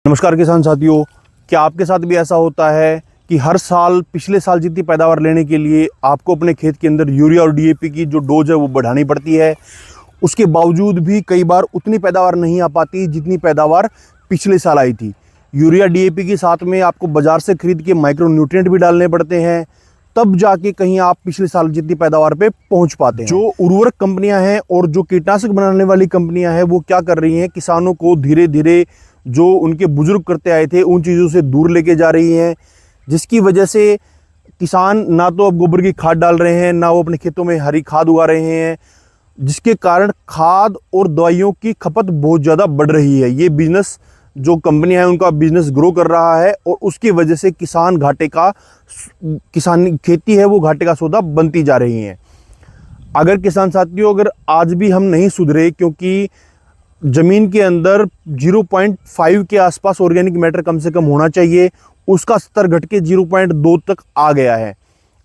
नमस्कार किसान साथियों, क्या आपके साथ भी ऐसा होता है कि हर साल पिछले साल जितनी पैदावार लेने के लिए आपको अपने खेत के अंदर यूरिया और डीएपी की जो डोज है वो बढ़ानी पड़ती है। उसके बावजूद भी कई बार उतनी पैदावार नहीं आ पाती जितनी पैदावार पिछले साल आई थी। यूरिया डीएपी के साथ में आपको बाज़ार से खरीद के माइक्रो न्यूट्रिएंट भी डालने पड़ते हैं, तब जाके कहीं आप पिछले साल जितनी पैदावार पे पहुंच पाते हैं। जो उर्वरक कंपनियां हैं और जो कीटनाशक बनाने वाली कंपनियां हैं वो क्या कर रही हैं, किसानों को धीरे धीरे जो उनके बुजुर्ग करते आए थे उन चीज़ों से दूर लेके जा रही हैं, जिसकी वजह से किसान ना तो अब गोबर की खाद डाल रहे हैं, ना वो अपने खेतों में हरी खाद उगा रहे हैं, जिसके कारण खाद और दवाइयों की खपत बहुत ज़्यादा बढ़ रही है। ये बिजनेस जो कंपनियां हैं उनका बिजनेस ग्रो कर रहा है और उसकी वजह से किसान खेती है वो घाटे का सौदा बनती जा रही है। अगर किसान साथियों, अगर आज भी हम नहीं सुधरे, क्योंकि ज़मीन के अंदर 0.5 के आसपास ऑर्गेनिक मैटर कम से कम होना चाहिए, उसका स्तर घट के 0.2 तक आ गया है।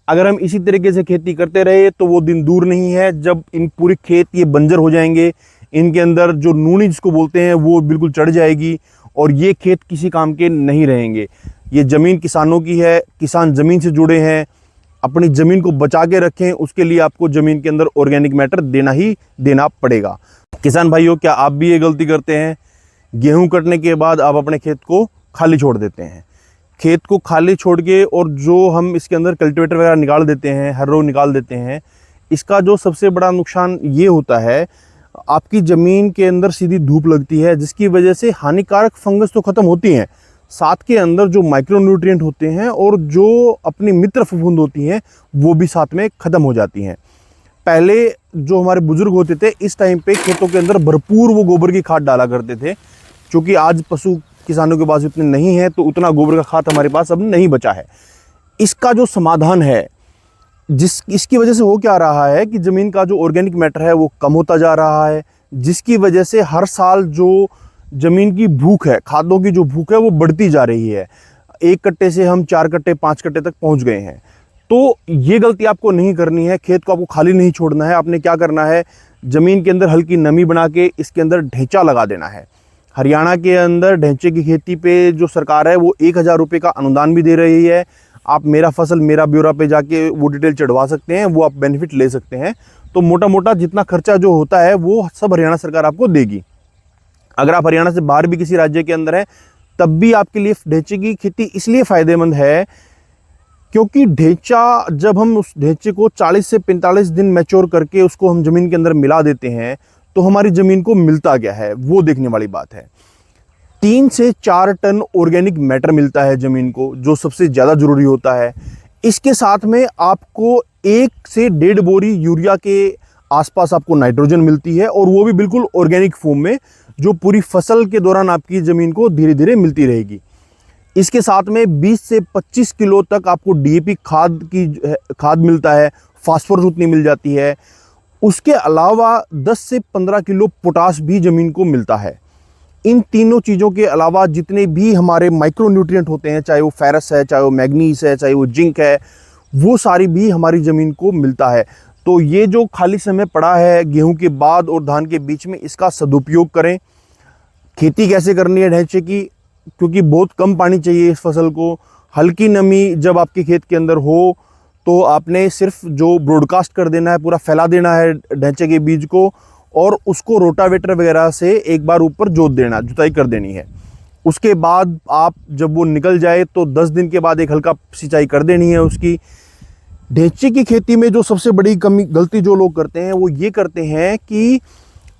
अगर हम इसी तरीके से खेती करते रहे तो वो दिन दूर नहीं है जब इन पूरे खेत ये बंजर हो जाएंगे, इनके अंदर जो नूनी जिसको बोलते हैं वो बिल्कुल चढ़ जाएगी और ये खेत किसी काम के नहीं रहेंगे। ये ज़मीन किसानों की है, किसान ज़मीन से जुड़े हैं, अपनी ज़मीन को बचा के रखें, उसके लिए आपको ज़मीन के अंदर ऑर्गेनिक मैटर देना ही देना पड़ेगा। किसान भाइयों, क्या आप भी ये गलती करते हैं? गेहूं कटने के बाद आप अपने खेत को खाली छोड़ देते हैं। खेत को खाली छोड़ के और जो हम इसके अंदर कल्टीवेटर वगैरह निकाल देते हैं, हर्रो निकाल देते हैं, इसका जो सबसे बड़ा नुकसान ये होता है, आपकी ज़मीन के अंदर सीधी धूप लगती है, जिसकी वजह से हानिकारक फंगस तो ख़त्म होती हैं, साथ के अंदर जो माइक्रो न्यूट्रिएंट होते हैं और जो अपनी मित्र फफूंद होती हैं वो भी साथ में ख़त्म हो जाती हैं। पहले जो हमारे बुजुर्ग होते थे, इस टाइम पे खेतों के अंदर भरपूर वो गोबर की खाद डाला करते थे, क्योंकि आज पशु किसानों के पास इतने नहीं है तो उतना गोबर का खाद हमारे पास अब नहीं बचा है। इसका जो समाधान है, इसकी वजह से हो क्या रहा है कि ज़मीन का जो ऑर्गेनिक मैटर है वो कम होता जा रहा है, जिसकी वजह से हर साल जो ज़मीन की भूख है, खादों की जो भूख है वो बढ़ती जा रही है। 1 कट्टे से हम 4 कट्टे 5 कट्टे तक पहुंच गए हैं। तो ये गलती आपको नहीं करनी है, खेत को आपको खाली नहीं छोड़ना है। आपने क्या करना है, ज़मीन के अंदर हल्की नमी बना के इसके अंदर ढेंचा लगा देना है। हरियाणा के अंदर ढेंचे की खेती पे जो सरकार है वो 1000 रुपये का अनुदान भी दे रही है। आप मेरा फसल मेरा ब्यौरा पे जाके वो डिटेल चढ़वा सकते हैं, वो आप बेनिफिट ले सकते हैं। तो मोटा मोटा जितना खर्चा जो होता है वो सब हरियाणा सरकार आपको देगी। अगर आप हरियाणा से बाहर भी किसी राज्य के अंदर हैं तब भी आपके लिए ढेंचे की खेती इसलिए फ़ायदेमंद है क्योंकि ढेंचा, जब हम उस ढेंचे को 40 से 45 दिन मैच्योर करके उसको हम ज़मीन के अंदर मिला देते हैं तो हमारी ज़मीन को मिलता क्या है वो देखने वाली बात है। 3 से 4 टन ऑर्गेनिक मैटर मिलता है ज़मीन को, जो सबसे ज़्यादा ज़रूरी होता है। इसके साथ में आपको 1 से 1.5 बोरी यूरिया के आसपास आपको नाइट्रोजन मिलती है, और वो भी बिल्कुल ऑर्गेनिक फॉर्म में, जो पूरी फसल के दौरान आपकी ज़मीन को धीरे धीरे मिलती रहेगी। इसके साथ में 20 से 25 किलो तक आपको डीएपी खाद मिलता है, फास्फोरस उतनी मिल जाती है। उसके अलावा 10 से 15 किलो पोटाश भी ज़मीन को मिलता है। इन तीनों चीज़ों के अलावा जितने भी हमारे माइक्रो न्यूट्रिएंट होते हैं, चाहे वो फेरस है, चाहे वो मैग्नीज है, चाहे वो जिंक है, वो सारी भी हमारी ज़मीन को मिलता है। तो ये जो खाली समय पड़ा है गेहूं के बाद और धान के बीच में, इसका सदुपयोग करें। खेती कैसे करनी है ढेंचे की, क्योंकि बहुत कम पानी चाहिए इस फसल को। हल्की नमी जब आपके खेत के अंदर हो तो आपने सिर्फ जो ब्रॉडकास्ट कर देना है, पूरा फैला देना है ढेंचे के बीज को, और उसको रोटावेटर वगैरह से एक बार ऊपर जोत देना, जुताई कर देनी है। उसके बाद आप जब वो निकल जाए तो 10 दिन के बाद एक हल्का सिंचाई कर देनी है उसकी। ढेंचे की खेती में जो सबसे बड़ी गलती जो लोग करते हैं वो ये करते हैं कि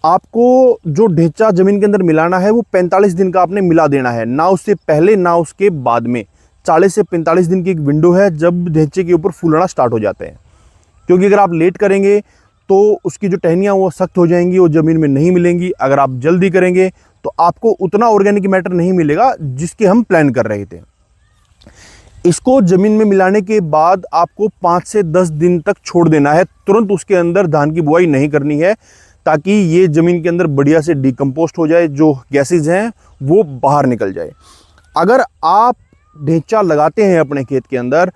आपको जो ढेंचा ज़मीन के अंदर मिलाना है वो 45 दिन का आपने मिला देना है, ना उससे पहले ना उसके बाद में। 40 से 45 दिन की एक विंडो है जब ढेंचे के ऊपर फूल आना स्टार्ट हो जाते हैं, क्योंकि अगर आप लेट करेंगे तो उसकी जो टहनियाँ वो सख्त हो जाएंगी, वो ज़मीन में नहीं मिलेंगी। अगर आप जल्दी करेंगे तो आपको उतना ऑर्गेनिक मैटर नहीं मिलेगा जिसके हम प्लान कर रहे थे। इसको ज़मीन में मिलाने के बाद आपको 5 से 10 दिन तक छोड़ देना है। तुरंत उसके अंदर धान की बुआई नहीं करनी है, ताकि ये ज़मीन के अंदर बढ़िया से डिकम्पोस्ट हो जाए, जो गैसेज हैं वो बाहर निकल जाए। अगर आप ढेंचा लगाते हैं अपने खेत के अंदर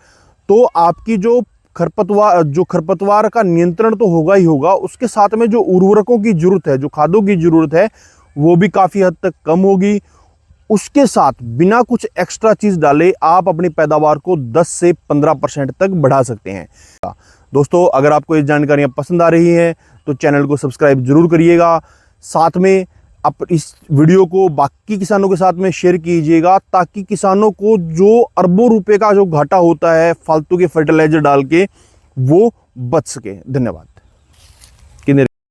तो आपकी जो खरपतवार का नियंत्रण तो होगा ही होगा, उसके साथ में जो उर्वरकों की ज़रूरत है, जो खादों की ज़रूरत है, वो भी काफ़ी हद तक कम होगी। उसके साथ बिना कुछ एक्स्ट्रा चीज़ डाले आप अपनी पैदावार को 10 से 15% तक बढ़ा सकते हैं। दोस्तों, अगर आपको ये जानकारियाँ पसंद आ रही हैं तो चैनल को सब्सक्राइब जरूर करिएगा। साथ में आप इस वीडियो को बाकी किसानों के साथ में शेयर कीजिएगा, ताकि किसानों को जो अरबों रुपए का जो घाटा होता है फालतू के फर्टिलाइजर डाल के, वो बच सके। धन्यवाद।